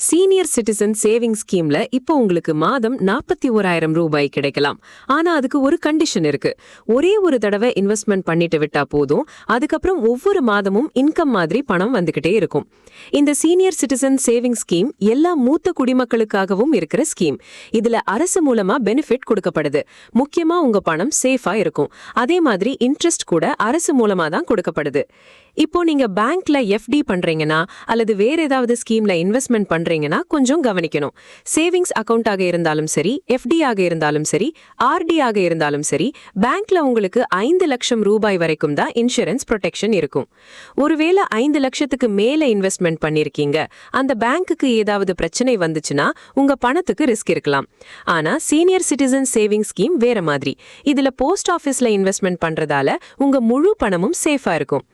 Senior citizen saving ஸ்கீம்ல இப்போ உங்களுக்கு மாதம் 41,000 ரூபாய் கிடைக்கலாம். ஆனா அதுக்கு ஒரு கண்டிஷன் இருக்கு. ஒரே ஒரு தடவை இன்வெஸ்ட்மெண்ட் பண்ணிட்டு விட்டா போதும். அதுக்கப்புறம் ஒவ்வொரு மாதமும் இன்கம் மாதிரி பணம் வந்துகிட்டே இருக்கும். இந்த சீனியர் சிட்டிசன் சேவிங் ஸ்கீம் எல்லா மூத்த குடிமக்களுக்காகவும் இருக்கிற ஸ்கீம். இதுல அரசு மூலமா பெனிஃபிட் கொடுக்கப்படுது. முக்கியமா உங்க பணம் சேஃபா இருக்கும். அதே மாதிரி இன்ட்ரெஸ்ட் கூட அரசு மூலமா தான் கொடுக்கப்படுது. இப்போ நீங்க பேங்க்ல எஃப்டி பண்றீங்கன்னா அல்லது வேற ஏதாவது ஸ்கீம்ல இன்வெஸ்ட்மெண்ட் பண்றீங்கன்னா கொஞ்சம் கவனிக்கணும். சேவிங்ஸ் அக்கவுண்ட் ஆக இருந்தாலும் சரி, எஃப்டி ஆக இருந்தாலும் சரி, ஆர்டி ஆக இருந்தாலும் சரி, பேங்க்ல உங்களுக்கு 5 லட்சம் ரூபாய் வரைக்கும் தான் இன்சூரன்ஸ் ப்ரொடெக்ஷன் இருக்கும். ஒருவேளை 5 லட்சத்துக்கு மேல இன்வெஸ்ட்மெண்ட் பண்ணிருக்கீங்க, அந்த பேங்க்குக்கு ஏதாவது பிரச்சனை வந்துச்சுன்னா உங்க பணத்துக்கு ரிஸ்க் இருக்கலாம். ஆனா சீனியர் சிட்டிசன் சேவிங் ஸ்கீம் வேற மாதிரி. இதுல போஸ்ட் ஆபீஸ்ல இன்வெஸ்ட்மெண்ட் பண்றதால உங்க முழு பணமும் சேஃபா இருக்கும்.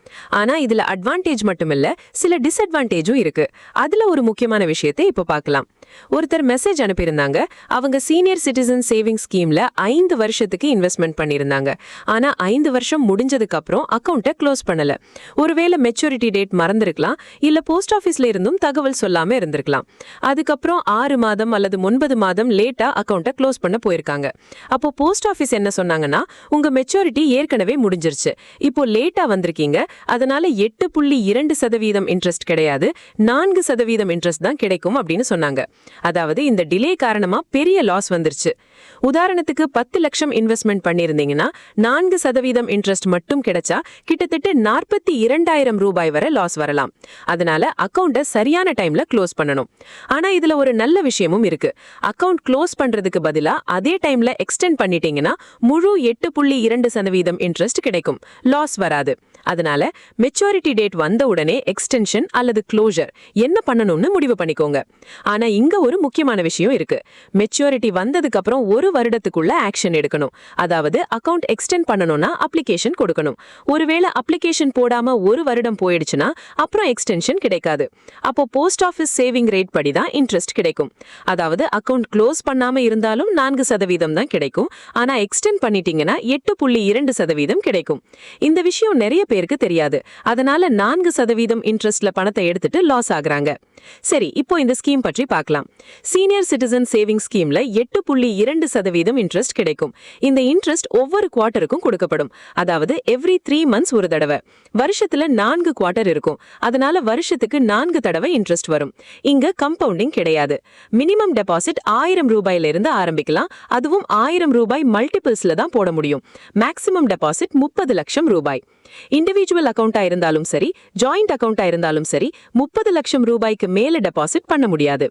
ஆனா இதுல அட்வான்டேஜ் மட்டும் இல்ல, சில டிஸ்அட்வான்டேஜும் இருக்கு. அதுல ஒரு முக்கியமான விஷயத்தை இப்ப பார்க்கலாம். ஒருத்தர் மெசேஜ் அனுப்பியிருந்தாங்க. அவங்க சீனியர் சிட்டிசன் சேவிங் ஸ்கீம்ல 5 வருஷத்துக்கு இன்வெஸ்ட்மெண்ட் பண்ணிருந்தாங்க. ஆனா 5 வருஷம் முடிஞ்சதுக்கு அப்புறம் அக்கௌண்ட்டை க்ளோஸ் பண்ணல. ஒருவேளை மெச்சூரிட்டி டேட் மறந்திருக்கலாம், இல்ல போஸ்ட் ஆபீஸ்ல இருந்தும் தகவல் சொல்லாம இருந்திருக்கலாம். அதுக்கப்புறம் 6 மாதம் அல்லது 9 மாதம் லேட்டா அக்கௌண்ட்டை க்ளோஸ் பண்ண போயிருக்காங்க. அப்போ போஸ்ட் ஆபீஸ் என்ன சொன்னாங்கன்னா, உங்க மெச்சூரிட்டி ஏற்கனவே முடிஞ்சிருச்சு, இப்போ லேட்டா வந்திருக்கீங்க, அதனால 8.2% இன்ட்ரெஸ்ட் கிடையாது, 4% இன்ட்ரெஸ்ட் தான் கிடைக்கும் அப்படின்னு சொன்னாங்க. அதாவது இந்த டிலே காரணமா பெரிய லாஸ் வந்துருச்சு. உதாரணத்துக்கு 10 லட்சம் இன்வெஸ்ட்மெண்ட் பண்ணிருந்தீங்கன்னா 4% இன்ட்ரெஸ்ட் மட்டும் கிடைச்சா கிட்டத்தட்ட 42,000 ரூபாய் வரை லாஸ் வரலாம். அதனால அக்கௌண்ட்டை சரியான டைம்ல க்ளோஸ் பண்ணணும். ஆனா இதுல ஒரு நல்ல விஷயமும் இருக்கு. அக்கௌண்ட் க்ளோஸ் பண்றதுக்கு பதிலா அதே டைம்ல எக்ஸ்டெண்ட் பண்ணிட்டீங்கன்னா முழு 8.2% இன்ட்ரெஸ்ட் கிடைக்கும், லாஸ் வராது. அதனால மெச்சூரிட்டி டேட் வந்த உடனே எக்ஸ்டென்ஷன் அல்லது க்ளோஷர் என்ன பண்ணணும்னு முடிவு பண்ணிக்கோங்க. ஆனா இங்க ஒரு முக்கியமான விஷயம் இருக்கு. மெச்சூரிட்டி வந்ததுக்கு அப்புறம் 1 வருடத்துக்குள்ள ஆக்ஷன் எடுக்கணும். அதாவது அக்கவுண்ட் எக்ஸ்டெண்ட் பண்ணணும்னா அப்ளிகேஷன் கொடுக்கணும். ஒருவேளை அப்ளிகேஷன் போடாம 1 வருடம் போயிடுச்சுன்னா அப்புறம் எக்ஸ்டென்ஷன் கிடைக்காது. அப்போ போஸ்ட் ஆபீஸ் சேவிங் ரேட் படி தான் இன்ட்ரெஸ்ட் கிடைக்கும். அதாவது அக்கவுண்ட் க்ளோஸ் பண்ணாம இருந்தாலும் 4% தான் கிடைக்கும். ஆனா எக்ஸ்டெண்ட் பண்ணிட்டீங்கன்னா 8.2% கிடைக்கும். இந்த விஷயம் நிறைய பேருக்கு தெரியாது. அதனால 4% இன்ட்ரெஸ்ட்ல பணத்தை எடுத்துட்டு லாஸ் ஆகுறாங்க. சரி, இப்போ இந்த ஸ்கீம் பற்றி பார்க்கலாம். சீனியர் சிட்டிசன் சேவிங் ஸ்கீம்ல 8.2% இன்ட்ரெஸ்ட் கிடைக்கும். இந்த இன்ட்ரெஸ்ட் ஒவ்வொரு குவார்ட்டருக்கும் கொடுக்கப்படும். அதாவது எவ்ரி 3 மந்த்ஸ் ஒரு தடவை. வருஷத்துல 4 குவார்ட்டர் இருக்கும். அதனால வருஷத்துக்கு 4 தடவை இன்ட்ரெஸ்ட் வரும். இங்க கம்பவுண்டிங் கிடையாது. மினிமம் டெபாசிட் 1000 ரூபாயில இருந்து ஆரம்பிக்கலாம். அதுவும் 1000 ரூபாய் மல்டிபிள்ஸ்ல தான் போட முடியும். மேக்ஸிமம் டெபாசிட் 30 லட்சம் ரூபாய். இண்டிவிஜுவல் அக்கவுண்டா இருந்தாலும் சரி, ஜாயிண்ட் அக்கவுண்டா இருந்தாலும் சரி, 30 லட்சம் ரூபாய்க்கு மேல டெபாசிட் பண்ண முடியாது.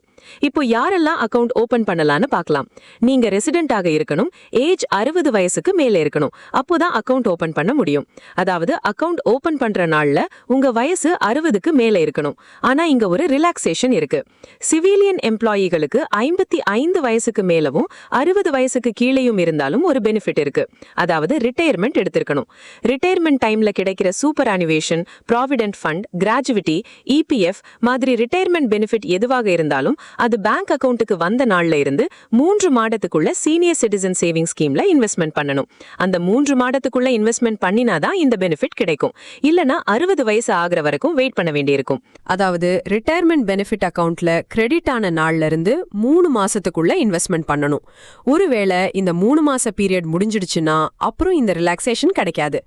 இப்போ யாரெல்லாம் அக்கவுண்ட் ஓபன் பண்ணலாம்னு பார்க்கலாம். நீங்க ரெசிடென்ட் இருக்கணும், ஏஜ் 60 வயசுக்கு மேல இருக்கணும். அப்போதான் அக்கவுண்ட் ஓபன் பண்ண முடியும். அதாவது அக்கவுண்ட் ஓபன் பண்ற நாள்ல உங்க வயசு 60க்கு மேல இருக்கணும். ஆனா இங்க ஒரு ரிலாக்ஸேஷன் இருக்கு. சிவிலியன் எம்ப்ளாயிகளுக்கு 55 வயசுக்கு மேலவும் 60 வயசுக்கு கீழேயும் இருந்தாலும் ஒரு பெனிஃபிட் இருக்கு. அதாவது ரிட்டையர்மெண்ட் எடுத்திருக்கணும். ரிட்டையர்மெண்ட் டைம்ல கிடைக்கிற superannuation, provident fund, gratuity, EPF மாதிரி ரிட்டையர்மெண்ட் பெனிஃபிட் எதுவாக இருந்தாலும் அது பேங்க் அக்கவுண்ட்டுக்கு வந்த நாள்ல இருந்து 3 மாதத்துக்குள்ள சீனியர் சிட்டிசன் சேவிங் ஸ்கீம்ல இன்வெஸ்ட்மெண்ட் பண்ணணும். அந்த 3 மாதத்துக்குள்ள இன்வெஸ்ட்மெண்ட் பண்ணினாதான் இந்த பெனிஃபிட் கிடைக்கும். இல்லனா 60 வயசு ஆகிற வரைக்கும் வெயிட் பண்ண வேண்டியிருக்கும். அதாவது ரிட்டையர்மெண்ட் பெனிஃபிட் அக்கவுண்ட்ல கிரெடிட் ஆன நாள்ல இருந்து 3 மாசத்துக்குள்ள இன்வெஸ்ட்மெண்ட் பண்ணணும். ஒருவேளை இந்த 3 மாச பீரியட் முடிஞ்சிடுச்சுன்னா அப்புறம் இந்த ரிலாக்ஸேஷன் கிடைக்காது.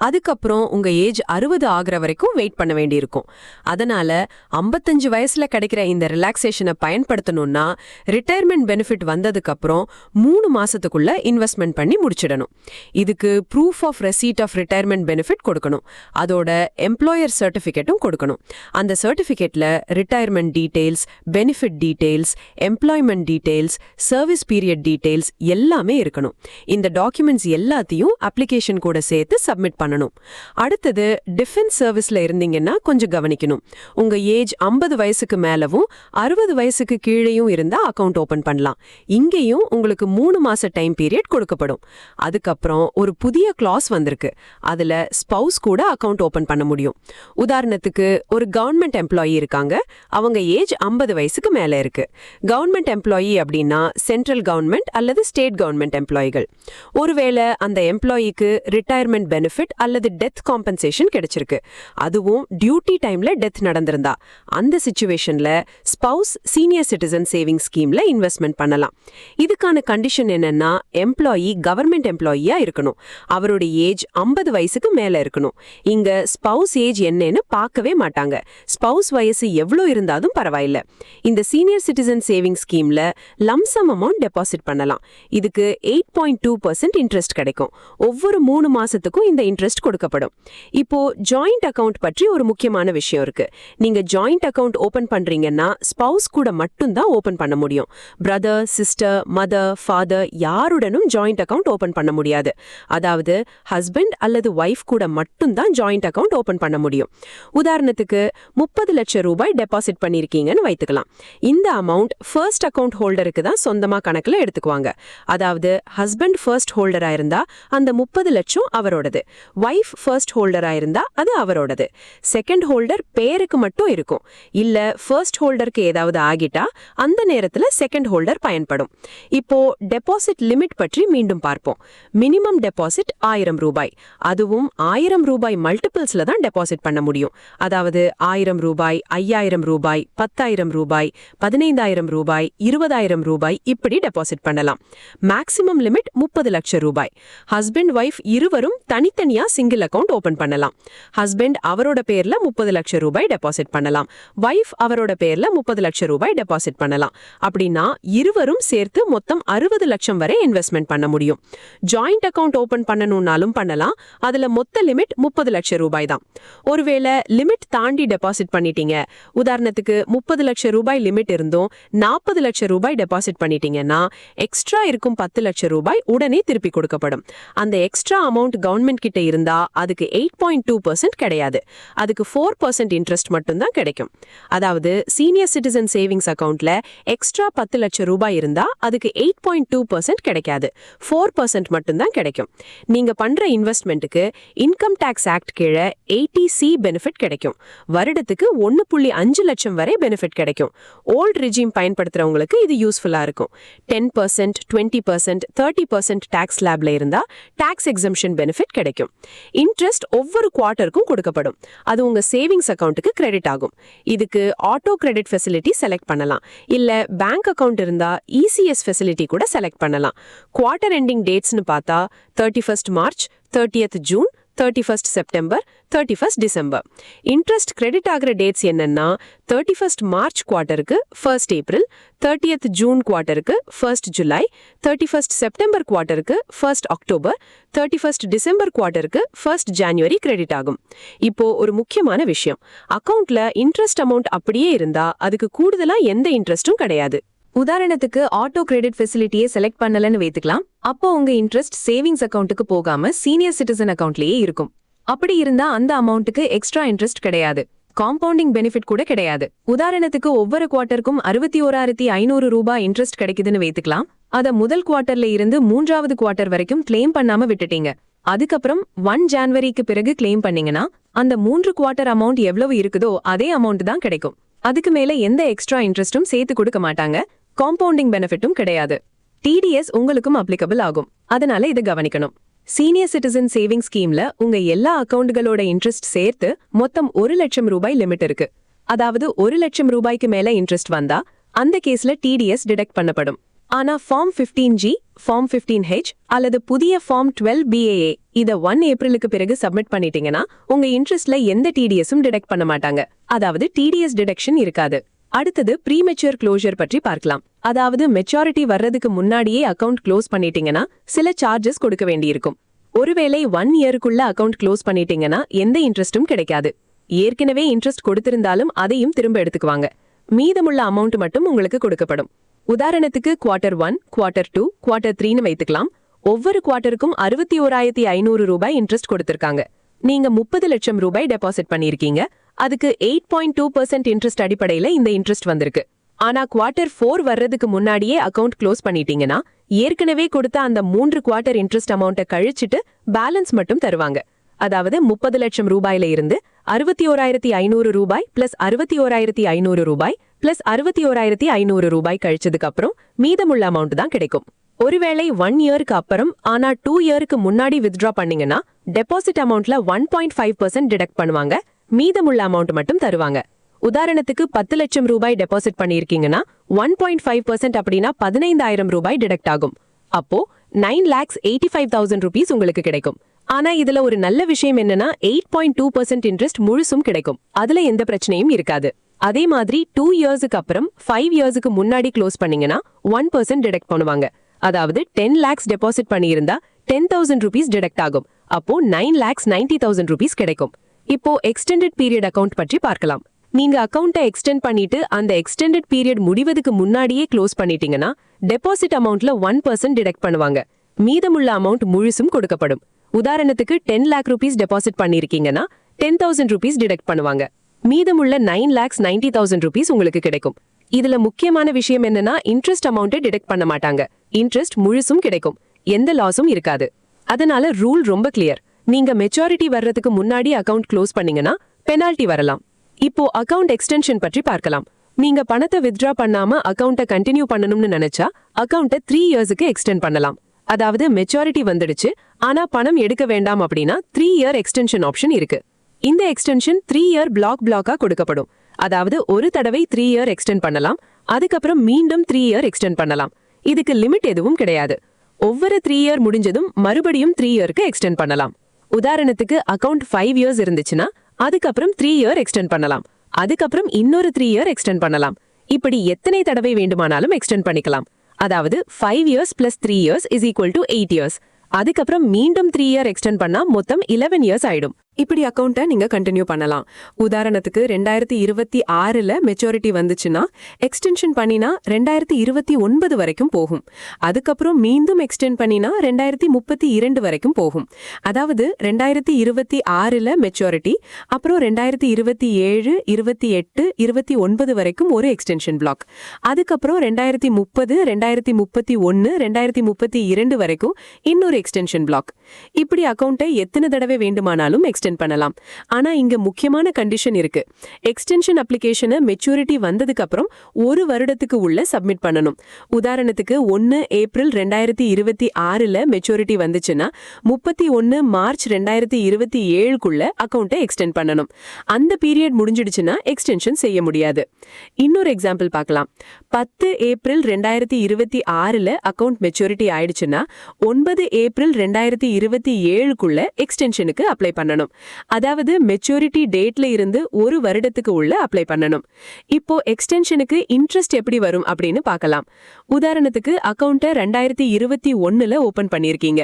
அதுக்கப்புறம் உங்க ஏஜ் 60 ஆகிற வரைக்கும் வெயிட் பண்ண வேண்டியிருக்கும். அதனால 55 வயசுல கிடைக்கிற இந்த ரிலாக்ஸேஷனை பயன்படுத்தணும்னா ரிட்டையர்மெண்ட் பெனிஃபிட் வந்ததுக்கு அப்புறம் 3 மாசத்துக்குள்ள இன்வெஸ்ட்மெண்ட் பண்ணி முடிச்சிடணும். இதுக்கு proof of receipt of retirement benefit கொடுக்கணும். அதோட எம்ப்ளாயர் சர்டிபிகேட்டும் கொடுக்கணும். அந்த சர்டிபிகேட்ல retirement details, benefit details, employment details, service period details எல்லாமே இருக்கணும். இந்த டாக்குமெண்ட்ஸ் எல்லாத்தையும் அப்ளிகேஷன் கூட சேர்த்து சப்மிட் பண்ணணும். அடுத்தது டிஃபென்ஸ் சர்வீஸ்ல இருந்தீங்கன்னா கொஞ்சம் கவனிக்கணும். உங்க ஏஜ் 50 வயசுக்கு மேலவும் 60 வயசுக்கு கீழேயும் இருந்தா அக்கவுண்ட் ஓபன் பண்ணலாம். இங்கேயும் உங்களுக்கு 3 மாச டைம் பீரியட் கொடுக்கப்படும். அதுக்கப்புறம் ஒரு புதிய கிளாஸ் வந்திருக்கு. அதுல ஸ்பவுஸ் கூட அக்கவுண்ட் ஓபன் பண்ண முடியும். உதாரணத்துக்கு ஒரு கவர்மெண்ட் எம்ப்ளாயி இருக்காங்க. அவங்க ஏஜ் 50 வயசுக்கு மேல இருக்கு. கவர்மெண்ட் எம்ப்ளாயி அப்படின்னா சென்ட்ரல் கவர்மெண்ட் அல்லது ஸ்டேட் கவர்மெண்ட் எம்ப்ளாயிகள். ஒருவேளை அந்த எம்ப்ளாயிக்கு ரிட்டையர்மெண்ட் பெனிஃபிட் அல்லது டெத் டெத் காம்பன்சேஷன் கிடைச்சிருக்கு. அதுவும் டியூட்டி டைம்ல டெத் நடந்திருந்தா அந்த சிச்சுவேஷன்ல ஸ்பவுஸ் சீனியர் சிட்டிசன் சேவிங் ஸ்கீம்ல இன்வெஸ்ட்மெண்ட் பண்ணலாம். இதுக்கான கண்டிஷன் என்னன்னா, எம்ப்ளாயி கவர்மெண்ட் எம்ப்ளாயியா இருக்கணும். அவரோட ஏஜ் 50 வயசுக்கு மேல இருக்கணும். இங்க ஸ்பவுஸ் ஏஜ் என்னன்னு பார்க்கவே மாட்டாங்க. ஸ்பவுஸ் வயசு எவ்வளோ இருந்தாலும் பரவாயில்ல. இந்த சீனியர் சிட்டிசன் சேவிங் ஸ்கீம்ல லம்சம் அமௌண்ட் டெபாசிட் பண்ணலாம். இதுக்கு 8.2% இன்ட்ரெஸ்ட் கிடைக்கும். ஒவ்வொரு 3 மாசத்துக்கும் இந்த இன்ட்ரெஸ்ட் கொடுக்கப்படும். இப்போ ஜாயிண்ட் அக்கவுண்ட் பற்றி ஒரு முக்கியமான விஷயம் இருக்கு. நீங்க ஜாயிண்ட் அக்கவுண்ட் ஓபன் பண்றீங்கன்னா ஸ்பவுஸ் கூட மட்டும்தான் ஓபன் பண்ண முடியும். பிரதர், சிஸ்டர், மதர், ஃபாதர் யாருடனும் ஜாயிண்ட் அக்கவுண்ட் ஓபன் பண்ண முடியாது. அதாவது ஹஸ்பண்ட் அல்லது ஒய்ஃப் கூட மட்டும்தான் ஜாயிண்ட் அக்கவுண்ட் ஓபன் பண்ண முடியும். உதாரணத்துக்கு 30 லட்சம் ரூபாய் டெபாசிட் பண்ணிருக்கீங்கன்னு வைத்துக்கலாம். இந்த அமௌண்ட் ஃபர்ஸ்ட் அக்கவுண்ட் ஹோல்டருக்கு தான் சொந்தமா கணக்குல எடுத்துக்குவாங்க. அதாவது ஹஸ்பண்ட் ஃபர்ஸ்ட் ஹோல்டரா இருந்தா அந்த 30 லட்சம் அவரோடது. ஒய்ஃப் ஃபர்ஸ்ட் ஹோல்டரா இருந்தா அது அவரோடது. செகண்ட் ஹோல்டர் பேருக்கு மட்டும் இருக்கும். இல்ல ஃபர்ஸ்ட் ஹோல்டருக்கு ஏதாவது ஆகிட்டா அந்த நேரத்துல செகண்ட் ஹோல்டர் பயன்படும். இப்போ டெபாசிட் லிமிட் பற்றி மீண்டும் பார்ப்போம். மினிமம் டெபாசிட் 1000 ரூபாய். அதுவும் 1000 ரூபாய் மல்டிபிள்ஸ்ல தான் டெபாசிட் பண்ண முடியும். அதாவது 1000 ரூபாய், 5000 ரூபாய், 10,000 ரூபாய், 15,000 ரூபாய், 20,000 ரூபாய் இப்படி டெபாசிட் பண்ணலாம். மேக்ஸிமம் லிமிட் 30 லட்சம் ரூபாய். ஹஸ்பண்ட் ஒய்ஃப் இருவரும் தனித்தனியா சிங்கிள் அக்கவுண்ட் ஓபன் பண்ணலாம். ஹஸ்பண்ட் அவரோட பேர்ல 30 லட்சம் ரூபாய் டெபாசிட் பண்ணலாம். வைஃப் அவரோட பேர்ல 30 லட்சம் ரூபாய் டெபாசிட் பண்ணலாம். அப்படின்னா இருவரும் சேர்த்து மொத்தம் 60 லட்சம் வரை இன்வெஸ்ட்மெண்ட் பண்ண முடியும். ஜாயிண்ட் அக்கவுண்ட் ஓபன் பண்ணணும்னாலும் பண்ணலாம். அதுல மொத்த லிமிட் 30 லட்சம் ரூபாய் தான். ஒருவேளை லிமிட் தாண்டி டெபாசிட் பண்ணிட்டீங்க, உதாரணத்துக்கு 30 லட்சம் ரூபாய் லிமிட் இருந்தும் 40 லட்சம் ரூபாய் டெபாசிட் பண்ணிட்டீங்கன்னா எக்ஸ்ட்ரா இருக்கும் 10 லட்சம் ரூபாய் உடனே திருப்பி கொடுக்கப்படும். அந்த எக்ஸ்ட்ரா அமௌண்ட் கவர்மெண்ட் கிட்ட இருந்தா அதுக்கு 8.2% கிடையாது. அதுக்கு 4% இன்ட்ரெஸ்ட் மட்டும்தான் கிடைக்கும். அதாவது சீனியர் சிட்டிசன் சேவிங்ஸ் அக்கவுண்ட்ல எக்ஸ்ட்ரா 10 லட்சம் ரூபாய் இருந்தா அதுக்கு 8.2% கிடைக்காது. 4% மட்டும்தான் கிடைக்கும். நீங்க பண்ற இன்வெஸ்ட்மெண்ட்டுக்கு இன்கம் டாக்ஸ் ஆக்ட் கீழே 80C பெனிஃபிட் கிடைக்கும். வருடத்துக்கு 1.5 லட்சம் வரை பெனிஃபிட் கிடைக்கும். ஓல்ட் ரிஜிம் பயன்படுத்துறவங்களுக்கு இது யூஸ்ஃபுல்லா இருக்கும். 10%, 20%, 30% டாக்ஸ் ஸ்லாப்ல இருந்தா டாக்ஸ் எக்ஸம்ஷன் பெனிஃபிட் கிடைக்கும். இன்ட்ரெஸ்ட் ஒவ்வொரு குவார்ட்டருக்கும் கொடுக்கப்படும். அது உங்க சேவிங்ஸ் அக்கவுண்ட்டுக்கு கிரெடிட் ஆகும். இதுக்கு ஆட்டோ கிரெடிட் ஃபெசிலிட்டி செலக்ட் பண்ணலாம். இல்ல பேங்க் அக்கவுண்ட் இருந்தா இசிஎஸ் ஃபெசிலிட்டி கூட செலக்ட் பண்ணலாம். குவார்ட்டர் எண்டிங் டேட்ஸ்னு பார்த்தா 31st March, 30th June, 31st September, 31st December. Interest credit ஆகிற டேட்ஸ் என்னன்னா 31st மார்ச் குவார்ட்டருக்கு 1st ஏப்ரல், 30th ஜூன் குவார்ட்டருக்கு 1st ஜூலை, 31st செப்டம்பர் குவார்ட்டருக்கு 1st அக்டோபர், 31st டிசம்பர் குவார்ட்டருக்கு 1st ஜனவரி கிரெடிட் ஆகும். இப்போ ஒரு முக்கியமான விஷயம், அக்கவுண்ட்ல இன்ட்ரெஸ்ட் அமௌண்ட் அப்படியே இருந்தா அதுக்கு கூடுதலா எந்த இன்ட்ரெஸ்டும் கிடையாது. உதாரணத்துக்கு ஆட்டோ கிரெடிட் ஃபெசிலிட்டியை செலக்ட் பண்ணலன்னு வைத்துக்கலாம். அப்போ உங்க இன்ட்ரெஸ்ட் சேவிங்ஸ் அக்கவுண்ட்டுக்கு போகாம சீனியர் சிட்டிசன் அக்கவுண்ட்லயே இருக்கும். அப்படி இருந்தா அந்த அமௌண்ட்டுக்கு எக்ஸ்ட்ரா இன்ட்ரெஸ்ட் கிடையாது. காம்பவுண்டிங் பெனிஃபிட் கூட கிடையாது. உதாரணத்துக்கு ஒவ்வொரு குவார்ட்டருக்கும் 61,500 ரூபாய் இன்ட்ரெஸ்ட் கிடைக்குதுன்னு வைத்துக்கலாம். அத முதல் குவார்ட்டர்ல இருந்து 3வது குவார்ட்டர் வரைக்கும் கிளைம் பண்ணாம விட்டுட்டீங்க. அதுக்கப்புறம் 1 ஜனவரிக்கு பிறகு கிளைம் பண்ணீங்கன்னா அந்த 3 குவார்ட்டர் அமௌண்ட் எவ்வளவு இருக்குதோ அதே அமௌண்ட் தான் கிடைக்கும். அதுக்கு மேல எந்த எக்ஸ்ட்ரா இன்ட்ரெஸ்டும் சேர்த்து கொடுக்க மாட்டாங்க. காம்பவுண்டிங் பெனிஃபிட்டும் கிடையாது. டிடிஎஸ் உங்களுக்கும் அப்ளிகபிள் ஆகும். அதனால இதை கவனிக்கணும். சீனியர் சிட்டிசன் சேவிங் ஸ்கீம்ல உங்க எல்லா அக்கவுண்ட்களோட இன்ட்ரெஸ்ட் சேர்த்து மொத்தம் 1 லட்சம் ரூபாய் லிமிட் இருக்கு. அதாவது 1 லட்சம் ரூபாய்க்கு மேல இன்ட்ரெஸ்ட் வந்தா அந்த கேஸ்ல டிடிஎஸ் டிடெக்ட் பண்ணப்படும். ஆனா ஃபார்ம் 15G, ஃபார்ம் 15H அல்லது புதிய ஃபார்ம் 12BAA இத 1 ஏப்ரலுக்கு பிறகு சப்மிட் பண்ணிட்டீங்கன்னா உங்க இன்ட்ரெஸ்ட்ல எந்த டிடிஎஸும் டிடெக்ட் பண்ண மாட்டாங்க. அதாவது டிடிஎஸ் டிடெக்ஷன் இருக்காது. அடுத்தது ப்ரீமெச்சூர் க்ளோஷர் பற்றி பார்க்கலாம். அதாவது மெச்சூரிட்டி வர்றதுக்கு முன்னாடியே அக்கவுண்ட் க்ளோஸ் பண்ணிட்டீங்கன்னா சில சார்ஜஸ் கொடுக்க வேண்டியிருக்கும். ஒருவேளை 1 இயருக்குள்ள அக்கவுண்ட் க்ளோஸ் பண்ணிட்டீங்கன்னா எந்த இன்ட்ரெஸ்டும் கிடைக்காது. ஏற்கனவே இன்ட்ரெஸ்ட் கொடுத்திருந்தாலும் அதையும் திரும்ப எடுத்துக்குவாங்க. மீதமுள்ள அமௌண்ட் மட்டும் உங்களுக்கு கொடுக்கப்படும். உதாரணத்துக்கு குவார்ட்டர் 1, குவார்ட்டர் 2, குவார்ட்டர் 3ன்னு வைத்துக்கலாம். ஒவ்வொரு குவார்ட்டருக்கும் 61,500 ரூபாய் இன்ட்ரெஸ்ட் கொடுத்திருக்காங்க. நீங்க 30 லட்சம் ரூபாய் டெபாசிட் பண்ணியிருக்கீங்க. அதுக்கு 8.2% இன்ட்ரெஸ்ட் அடிப்படையில இந்த இன்ட்ரெஸ்ட் வந்திருக்கு. ஆனா குவார்ட்டர் 4 வர்றதுக்கு முன்னாடியே அக்கவுண்ட் க்ளோஸ் பண்ணிட்டீங்கன்னா ஏற்கனவே கொடுத்த அந்த 3 குவார்ட்டர் இன்ட்ரெஸ்ட் அமௌண்ட்டை கழிச்சிட்டு பேலன்ஸ் மட்டும் தருவாங்க. அதாவது 30 லட்சம் ரூபாயில இருந்து 61,500 ரூபாய் பிளஸ் 61,500 ரூபாய் பிளஸ் 61,500 ரூபாய் கழிச்சதுக்கு அப்புறம் மீதமுள்ள அமௌண்ட் தான் கிடைக்கும். ஒருவேளை 1 இயருக்கு அப்புறம் ஆனா 2 இயருக்கு முன்னாடி வித்ட்ரா பண்ணீங்கன்னா டெபாசிட் அமௌண்ட்ல 1.5% டிடக்ட் பண்ணுவாங்க, மீதமுள்ள அமௌண்ட் மட்டும் தருவாங்க. உதாரணத்துக்கு 10 லட்சம் ரூபாய் டெபாசிட் பண்ணியிருக்கீங்கன்னா 1.5% அப்படின்னா 15,000 ரூபாய் டிடக்ட் ஆகும். அப்போ 9,85,000 rupees உங்களுக்கு கிடைக்கும். ஆனா இதுல ஒரு நல்ல விஷயம் என்னன்னா 8.2% இன்ட்ரெஸ்ட் முழுசும் கிடைக்கும். அதுல எந்த பிரச்சனையும் இருக்காது. அதே மாதிரி 2 இயர்ஸுக்கு அப்புறம் 5 இயர்ஸுக்கு முன்னாடி க்ளோஸ் பண்ணீங்கன்னா 1% டிடக்ட் பண்ணுவாங்க. அதாவது 10 lakhs டெபாசிட் பண்ணியிருந்தா 10,000 rupees டிடக்ட் ஆகும். அப்போ 9,90,000 rupees கிடைக்கும். இப்போ எக்ஸ்டெண்டட் பீரியட் அக்கவுண்ட் பற்றி பார்க்கலாம். நீங்க அக்கவுண்ட்டை எக்ஸ்டெண்ட் பண்ணிட்டு அந்த எக்ஸ்டெண்டட் பீரியட் முடிவதுக்கு முன்னாடியே க்ளோஸ் பண்ணிட்டீங்கன்னா டெபாசிட் அமௌண்ட்ல 1% டிடக்ட் பண்ணுவாங்க. மீதமுள்ள அமௌண்ட் முழுசும் கொடுக்கப்படும். உதாரணத்துக்கு 10 lakh rupees டெபாசிட் பண்ணிருக்கீங்கன்னா 10,000 rupees டிடக்ட் பண்ணுவாங்க. மீதமுள்ள 9,90,000 rupees உங்களுக்கு கிடைக்கும். இதுல முக்கியமான விஷயம் என்னன்னா இன்ட்ரெஸ்ட் அமௌண்ட்டை டிடக்ட் பண்ண மாட்டாங்க. இன்ட்ரெஸ்ட் முழுசும் கிடைக்கும். எந்த லாஸும் இருக்காது. அதனால ரூல் ரொம்ப கிளியர். நீங்க மெச்சூரிட்டி வர்றதுக்கு முன்னாடி அக்கவுண்ட் க்ளோஸ் பண்ணீங்கன்னா பெனால்டி வரலாம். இப்போ அக்கவுண்ட் எக்ஸ்டென்ஷன் பற்றி பார்க்கலாம். நீங்க பணத்தை வித்ட்ரா பண்ணாம அக்கவுண்ட்டை கண்டினியூ பண்ணணும்னு நினைச்சா அக்கவுண்ட்டை 3 இயர்ஸுக்கு எக்ஸ்டெண்ட் பண்ணலாம். அதாவது மெச்சூரிட்டி வந்துடுச்சு ஆனா பணம் எடுக்க வேண்டாம் அப்படின்னா 3 இயர் எக்ஸ்டென்ஷன் ஆப்ஷன் இருக்கு. இந்த எக்ஸ்டென்ஷன் 3 இயர் பிளாக்கா கொடுக்கப்படும். அதாவது ஒரு தடவை 3 இயர் எக்ஸ்டெண்ட் பண்ணலாம், அதுக்கப்புறம் மீண்டும் 3 இயர் எக்ஸ்டெண்ட் பண்ணலாம். இதுக்கு லிமிட் எதுவும் கிடையாது. ஒவ்வொரு 3 இயர் முடிஞ்சதும் மறுபடியும் 3 இயருக்கு எக்ஸ்டெண்ட் பண்ணலாம். உதாரணத்துக்கு அக்கவுண்ட் 5 இயர்ஸ் இருந்துச்சுன்னா அதுக்கப்புறம் 3 இயர் எக்ஸ்டெண்ட் பண்ணலாம். அதுக்கப்புறம் இன்னொரு 3 இயர் எக்ஸ்டெண்ட் பண்ணலாம். இப்படி எத்தனை தடவை வேண்டுமானாலும் எக்ஸ்டெண்ட் பண்ணிக்கலாம். அதாவது 5 years plus 3 years is equal to 8 years. அதுக்கப்புறம் மீண்டும் 3 இயர் எக்ஸ்டெண்ட் பண்ணா மொத்தம் 11 இயர்ஸ் ஆயிடும். இப்படி அக்கவுண்ட்டை நீங்க கண்டினியூ பண்ணலாம். உதாரணத்துக்கு 2026ல மெச்சூரிட்டி வந்துச்சுன்னா எக்ஸ்டென்ஷன் பண்ணினா 2029 வரைக்கும் போகும். அதுக்கப்புறம் மீண்டும் எக்ஸ்டெண்ட் பண்ணினா 2032 வரைக்கும் போகும். அதாவது 2026ல மெச்சூரிட்டி, அப்புறம் 2027, 28, 29 வரைக்கும் ஒரு எக்ஸ்டென்ஷன் பிளாக். அதுக்கப்புறம் 2030, 2031, 2032 வரைக்கும் இன்னொரு எக்ஸ்டென்ஷன் பிளாக். இப்படி அக்கவுண்ட்டை எத்தனை தடவை வேண்டுமானாலும் எக்ஸ்டெண்ட் பண்ணலாம். ஆனா இங்க முக்கியமான கண்டிஷன் இருக்கு. எக்ஸ்டென்ஷன் அப்ளிகேஷனை மெச்சூரிட்டி வந்ததுக்கு அப்புறம் 1 வருடத்துக்கு உள்ள சப்மிட் பண்ணணும். உதாரணத்துக்கு 1 ஏப்ரல் 2026ல மெச்சூரிட்டி வந்துச்சுன்னா 31 மார்ச் 2027க்குள்ள அக்கவுண்ட்டை எக்ஸ்டெண்ட் பண்ணணும். அந்த பீரியட் முடிஞ்சிடுச்சுன்னா எக்ஸ்டென்ஷன் செய்ய முடியாது. இன்னொரு எக்ஸாம்பிள் பார்க்கலாம். 10 ஏப்ரல் 2026ல அக்கவுண்ட் மெச்சூரிட்டி ஆயிடுச்சுன்னா 9 ஏப்ரல் 2027க்குள்ள எக்ஸ்டென்ஷனுக்கு அப்ளை பண்ணணும். அதாவது மெச்சூரிட்டி டேட்ல இருந்து 1 வருடத்துக்கு உள்ள அப்ளை பண்ணணும். இப்போ எக்ஸ்டென்ஷனுக்கு இன்ட்ரெஸ்ட் எப்படி வரும் அப்படின்னு பார்க்கலாம். உதாரணத்துக்கு அக்கவுண்ட்டை 2021ல ஓபன் பண்ணிருக்கீங்க.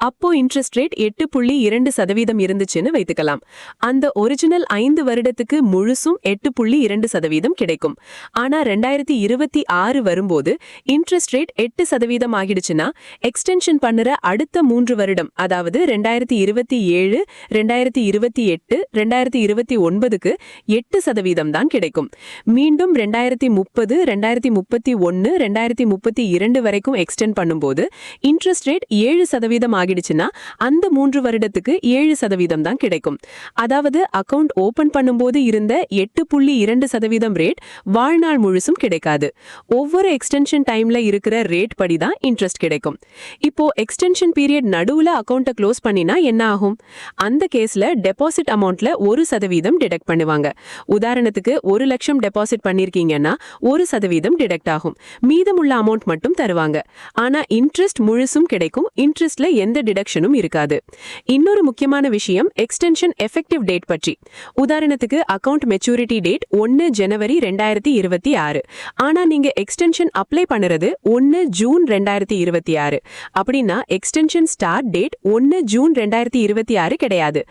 அப்போ இன்ட்ரெஸ்ட் ரேட் 8.2% இருந்துச்சுன்னு வைத்துக்கலாம். அந்த ஒரிஜினல் 5 வருடத்துக்கு முழுசும் 8.2% கிடைக்கும். ஆனா 2026 வரும்போது இன்ட்ரெஸ்ட் ரேட் 8% ஆகிடுச்சுன்னா எக்ஸ்டென்ஷன் பண்ணுற அடுத்த 3 வருடம், அதாவது 2027, 2028, 2029க்கு 8% தான் கிடைக்கும். மீண்டும் 2030, 2031, 2032 வரைக்கும் எக்ஸ்டெண்ட் பண்ணும்போது இன்ட்ரெஸ்ட் ரேட் 7% ஆகிடுச்சுன்னா அந்த 3 வருடத்துக்கு 7% தான் கிடைக்கும். அதாவது அக்கவுண்ட் ஓபன் பண்ணும்போது இருந்த 8.2% ரேட் வாழ்நாள் முழுசும் கிடைக்காது. ஒவ்வொரு எக்ஸ்டென்ஷன் டைம்ல இருக்கிற ரேட் படி தான் இன்ட்ரெஸ்ட் கிடைக்கும். இப்போ எக்ஸ்டென்ஷன் பீரியட் நடுவுல அக்கவுண்ட்டை க்ளோஸ் பண்ணினா என்ன ஆகும்? அந்த கேஸ்ல டெபாசிட் அமௌண்ட்ல 1% டிடக்ட் பண்ணுவாங்க. உதாரணத்துக்கு 1 லட்சம் டெபாசிட் பண்ணிருக்கீங்கன்னா 1% டிடக்ட் ஆகும். மீதமுள்ள அமௌண்ட் மட்டும் தருவாங்க. ஆனா இன்ட்ரெஸ்ட் முழுசும் கிடைக்கும். இன்ட்ரெஸ்ட்ல எந்த டிடக்ஷனும் இருக்காது. இன்னொரு முக்கியமான விஷயம் எக்ஸ்டென்ஷன் எஃபெக்டிவ் டேட் பற்றி. உதாரணத்துக்கு அக்கவுண்ட் மெச்சூரிட்டி டேட் 1 ஜனவரி 2026. ஆனா நீங்க எக்ஸ்டென்ஷன் அப்ளை பண்ணுறது 1 ஜூன் 2026. அப்படின்னா எக்ஸ்டென்ஷன் ஸ்டார்ட் டேட் 1 ஜூன் 2026 கிடையாது.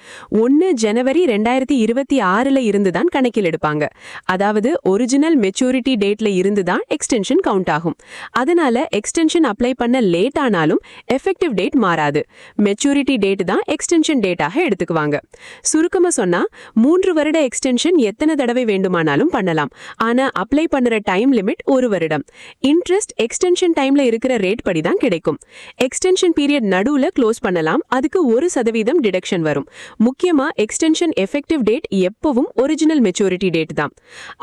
1 ஜனவரி 2026ல இருந்து தான் கணக்கில் எடுப்பாங்க. அதாவது ஒரிஜினல் மெச்சூரிட்டி டேட்ல இருந்து தான் எக்ஸ்டென்ஷன் கவுண்ட் ஆகும். அதனால எக்ஸ்டென்ஷன் அப்ளை பண்ண லேட் ஆனாலும் எஃபெக்டிவ் டேட் மாறாது. மெச்சூரிட்டி டேட் தான் எக்ஸ்டென்ஷன் டேட்டாக எடுத்துக்குவாங்க. சுருக்கமா சொன்னா 3 வருட எக்ஸ்டென்ஷன் எத்தனை தடவை வேண்டுமானாலும் பண்ணலாம். ஆனா அப்ளை பண்ணுற டைம் லிமிட் 1 வருடம். இன்ட்ரெஸ்ட் எக்ஸ்டென்ஷன் டைம்ல இருக்கிற ரேட் படி தான் கிடைக்கும். எக்ஸ்டென்ஷன் பீரியட் நடுவுல க்ளோஸ் பண்ணலாம். அதுக்கு 1% டிடக்ஷன் வரும். முக்கியமா எக்ஸ்டென்ஷன் எஃபெக்டிவ் டேட் எப்பவும் ஒரிஜினல் மெச்சூரிட்டி டேட் தான்.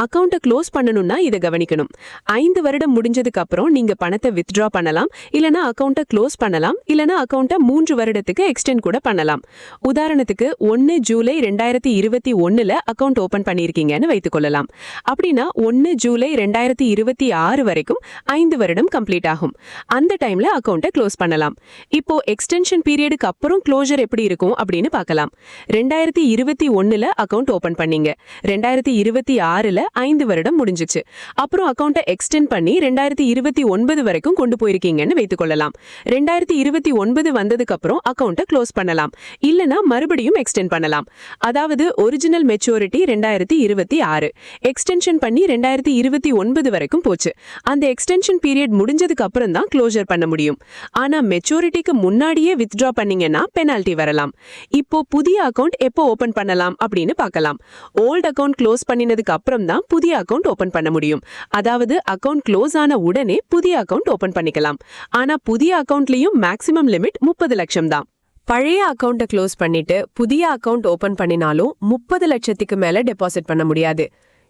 அக்கவுண்ட்டை க்ளோஸ் பண்ணணும்னா இதை கவனிக்கணும். 5 வருடம் முடிஞ்சதுக்கு அப்புறம் நீங்க பணத்தை வித்ட்ரா பண்ணலாம், இல்லனா அக்கவுண்ட்டை க்ளோஸ் பண்ணலாம், இல்லனா அக்கவுண்ட்டை 3 வருடத்துக்கு எக்ஸ்டெண்ட் கூட பண்ணலாம். உதாரணத்துக்கு 1 ஜூலை 2021 அக்கவுண்ட் ஓபன் பண்ணிருக்கீங்கன்னு வைத்துக் கொள்ளலாம். அப்படின்னா 1 ஜூலை 2026 வரைக்கும் 5 வருடம் கம்ப்ளீட் ஆகும். அந்த டைம்ல அக்கவுண்ட்டை க்ளோஸ் பண்ணலாம். இப்போ எக்ஸ்டென்ஷன் பீரியடுக்கு அப்புறம் க்ளோஷர் எப்படி இருக்கும் அப்படின்னு பார்க்கலாம். 2021 அக்கவுண்ட் ஓபன் பண்ணீங்க, 2026 5 வருடம் முடிஞ்சிச்சு. அப்புறம் அக்கவுண்ட்டை எக்ஸ்டெண்ட் பண்ணி 2029 வரைக்கும் கொண்டு போயிருக்கீங்கன்னு வைத்துக் கொள்ளலாம். 2029 வந்ததுக்கு அப்புறம் அக்கவுண்ட்டை க்ளோஸ் பண்ணலாம், இல்லனா மறுபடியும் எக்ஸ்டெண்ட் பண்ணலாம். அதாவது ஒரிஜினல் மெச்சூரிட்டி 2026, எக்ஸ்டென்ஷன் பண்ணி 2029 வரைக்கும் போச்சு. அந்த எக்ஸ்டென்ஷன் பீரியட் முடிஞ்சதுக்கு அப்புறம் தான் க்ளோஷர் பண்ண முடியும். ஆனா மெச்சூரிட்டிக்கு முன்னாடியே வித்ட்ரா பண்ணீங்கன்னா பெனால்டி வரலாம். இப்போ புதிய அக்கவுண்ட் எப்போ ஓபன் பண்ணலாம் அப்படின்னு பார்க்கலாம். ஓல்ட் அக்கவுண்ட் க்ளோஸ் பண்ணினதுக்கு அப்புறம் தான் புதிய அக்கவுண்ட் ஓபன் பண்ண முடியும். அதாவது அக்கவுண்ட் க்ளோஸ் ஆன உடனே புதிய அக்கவுண்ட் ஓபன் பண்ணிக்கலாம். ஆனா புதிய அக்கவுண்ட்லயும் மேக்ஸிமம் லிமிட் 30 லட்சம் தான். பழைய அக்கவுண்ட்டை க்ளோஸ் பண்ணிட்டு புதிய அக்கவுண்ட் ஓபன் பண்ணினாலும் 30 லட்சத்துக்கு மேல டெபாசிட் பண்ண முடியாது.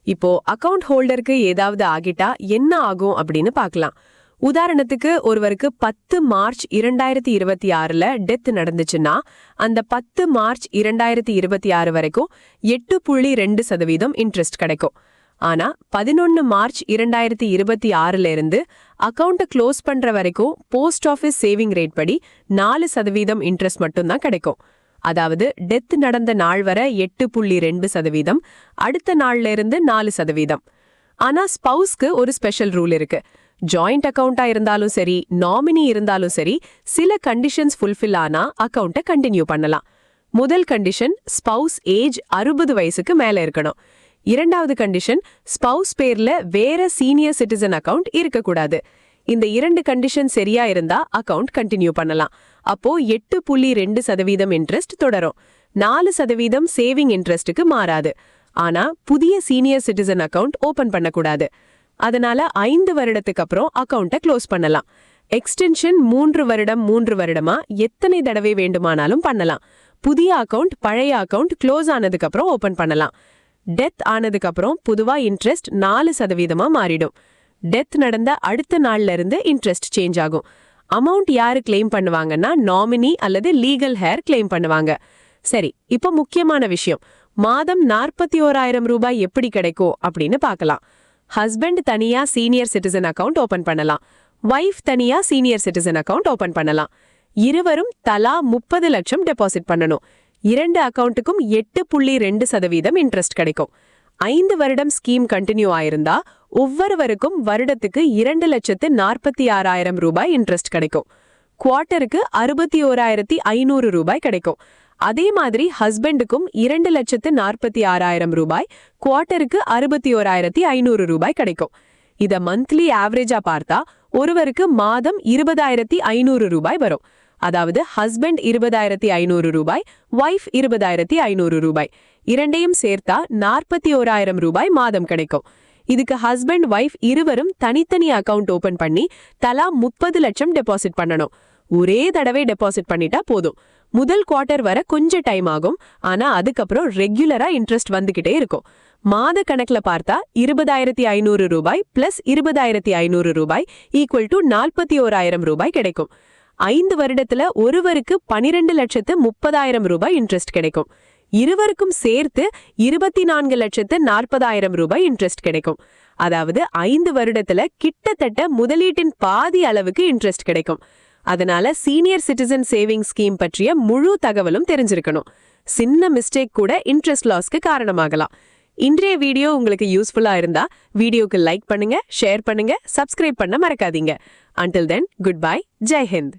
இப்போ அக்கவுண்ட் ஹோல்டருக்கு ஏதாவது ஆகிட்டா என்ன ஆகும் அப்படின்னு பார்க்கலாம். உதாரணத்துக்கு ஒருவருக்கு 10 மார்ச் 2026 டெத் நடந்துச்சுன்னா அந்த 10 மார்ச் 2026 வரைக்கும் 8.2% இன்ட்ரெஸ்ட் கிடைக்கும். ஆனா 11 மார்ச் 2026 இருந்து அக்கவுண்ட்டை க்ளோஸ் பண்ற வரைக்கும் போஸ்ட் ஆஃபீஸ் சேவிங் ரேட் படி 4% இன்ட்ரெஸ்ட் மட்டும்தான் கிடைக்கும். அதாவது டெத் நடந்த நாள் வரை 8.2%, அடுத்த நாள்ல இருந்து 4%. ஆனா ஸ்பவுஸ்க்கு ஒரு ஸ்பெஷல் ரூல் இருக்கு. ஜாயிண்ட் அக்கவுண்டா இருந்தாலும் சரி, நாமினி இருந்தாலும் சரி, சில கண்டிஷன்ஸ் ஃபுல்ஃபில் ஆனா அக்கவுண்ட்டை கண்டினியூ பண்ணலாம். முதல் கண்டிஷன், ஸ்பவுஸ் ஏஜ் 60 வயசுக்கு மேல இருக்கணும். இரண்டாவது கண்டிஷன், ஸ்பவுஸ் பேர்ல வேற சீனியர் சிட்டிசன் அக்கவுண்ட் இருக்கக்கூடாது. இந்த 2 கண்டிஷன் சரியா இருந்தா அக்கவுண்ட் கண்டினியூ பண்ணலாம். அப்போ 8.2% இன்ட்ரெஸ்ட் தொடரும். 4% சேவிங் இன்ட்ரெஸ்டுக்கு மாறாது. ஆனா புதிய சீனியர் சிட்டிசன் அக்கவுண்ட் ஓபன் பண்ணக்கூடாது. அதனால 5 வருடத்துக்கு அப்புறம் அக்கவுண்ட்டை க்ளோஸ் பண்ணலாம். எக்ஸ்டென்ஷன் 3 வருடமா எத்தனை தடவை வேண்டுமானாலும் பண்ணலாம். புதிய அக்கவுண்ட் பழைய அக்கவுண்ட் க்ளோஸ் ஆனதுக்கு அப்புறம் ஓபன் பண்ணலாம். டெத் ஆனதுக்கு அப்புறம் பொதுவா இன்ட்ரெஸ்ட் 4% மாறிடும். டெத் நடந்த அடுத்த நாள்ல இருந்து இன்ட்ரெஸ்ட் சேஞ்ச் ஆகும். அமௌண்ட் யாரு கிளைம் பண்ணுவாங்கன்னா நாமினி அல்லது லீகல் ஹேர் கிளைம் பண்ணுவாங்க. சரி, இப்போ முக்கியமான விஷயம், மாதம் 41,000 ரூபாய் எப்படி கிடைக்கும் அப்படின்னு பார்க்கலாம். ஹஸ்பண்ட் தனியா சீனியர் சிட்டிசன் அக்கவுண்ட் ஓபன் பண்ணலாம், வைஃப் தனியா சீனியர் சிட்டிசன் அக்கவுண்ட் ஓபன் பண்ணலாம். இருவரும் தலா 30 லட்சம் டெபாசிட் பண்ணணும். 2 அக்கவுண்ட்டுக்கும் 8.2% இன்ட்ரெஸ்ட் கிடைக்கும். 5 வருடம் ஸ்கீம் கண்டினியூ ஆயிருந்தா ஒவ்வொருவருக்கும் வருடத்துக்கு 2,46,000 ரூபாய் இன்ட்ரெஸ்ட் கிடைக்கும். குவார்ட்டருக்கு 61,500 ரூபாய் கிடைக்கும். அதே மாதிரி ஹஸ்பண்டுக்கும் 2,46,000 ரூபாய், குவார்ட்டருக்கு 61,500 ரூபாய் கிடைக்கும். இத மந்த்லி ஆவரேஜா பார்த்தா ஒருவருக்கு மாதம் 20,500 ரூபாய் வரும். அதாவது ஹஸ்பண்ட் 20,500 ரூபாய், வைஃப் 20,500 ரூபாய், இரண்டையும் சேர்த்தா 41,000 ரூபாய் மாதம் கிடைக்கும். இதுக்கு ஹஸ்பண்ட் வைஃப் இருவரும் தனித்தனி அக்கவுண்ட் ஓபன் பண்ணி தலா 30 லட்சம் டெபாசிட் பண்ணணும். ஒரே தடவை டெபாசிட் பண்ணிட்டா போதும். முதல் குவார்ட்டர் வர கொஞ்சம் டைம் ஆகும், ஆனா அதுக்கப்புறம் ரெகுலரா இன்ட்ரெஸ்ட் வந்துகிட்டே இருக்கும். மாத கணக்குல பார்த்தா 20,500 ரூபாய் பிளஸ் 20,500 ரூபாய் ஈக்குவல் டு 41,000 ரூபாய் கிடைக்கும். 5 வருடத்துல ஒருவருக்கு 12,30,000 ரூபாய் இன்ட்ரெஸ்ட் கிடைக்கும். இருவருக்கும் சேர்த்து 24,40,000 ரூபாய் இன்ட்ரெஸ்ட் கிடைக்கும். அதாவது 5 வருடத்துல கிட்டத்தட்ட முதலீட்டின் பாதி அளவுக்கு இன்ட்ரெஸ்ட் கிடைக்கும். அதனால சீனியர் சிட்டிசன் சேவிங் ஸ்கீம் பற்றிய முழு தகவலும் தெரிஞ்சிருக்கணும். சின்ன மிஸ்டேக் கூட இன்ட்ரெஸ்ட் லாஸ்க்கு காரணமாகலாம். இன்றைய வீடியோ உங்களுக்கு யூஸ்ஃபுல்லா இருந்தா வீடியோக்கு லைக் பண்ணுங்க, ஷேர் பண்ணுங்க, சப்ஸ்கிரைப் பண்ண மறக்காதீங்க. Until then, goodbye, Jai Hind.